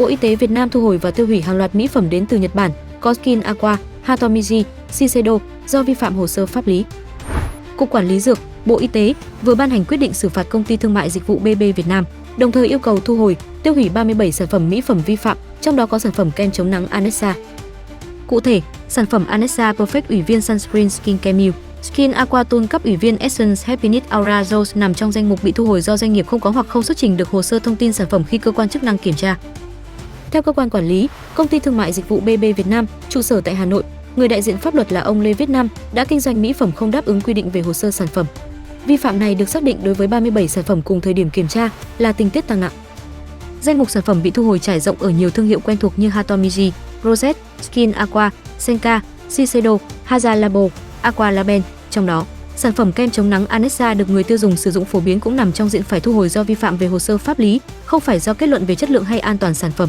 Bộ Y tế Việt Nam thu hồi và tiêu hủy hàng loạt mỹ phẩm đến từ Nhật Bản, có Skin Aqua, Hatomizi, Shiseido do vi phạm hồ sơ pháp lý. Cục Quản lý Dược, Bộ Y tế vừa ban hành quyết định xử phạt Công ty Thương mại Dịch vụ BB Việt Nam, đồng thời yêu cầu thu hồi, tiêu hủy 37 sản phẩm mỹ phẩm vi phạm, trong đó có sản phẩm kem chống nắng Anessa. Cụ thể, sản phẩm Anessa Perfect Ủy viên Sunscreen Skin Care Milk, Skin Aqua Tool cấp Ủy viên Essence Happiness Aura Rose nằm trong danh mục bị thu hồi do doanh nghiệp không có hoặc không xuất trình được hồ sơ thông tin sản phẩm khi cơ quan chức năng kiểm tra. Theo cơ quan quản lý, Công ty Thương mại Dịch vụ BB Việt Nam, trụ sở tại Hà Nội, người đại diện pháp luật là ông Lê Viết Nam đã kinh doanh mỹ phẩm không đáp ứng quy định về hồ sơ sản phẩm. Vi phạm này được xác định đối với 37 sản phẩm cùng thời điểm kiểm tra là tình tiết tăng nặng. Danh mục sản phẩm bị thu hồi trải rộng ở nhiều thương hiệu quen thuộc như Hatomizi, Rosette, Skin Aqua, Senka, Shiseido, Haza Labo, Aqua Laben. Trong đó, sản phẩm kem chống nắng Anessa được người tiêu dùng sử dụng phổ biến cũng nằm trong diện phải thu hồi do vi phạm về hồ sơ pháp lý, không phải do kết luận về chất lượng hay an toàn sản phẩm.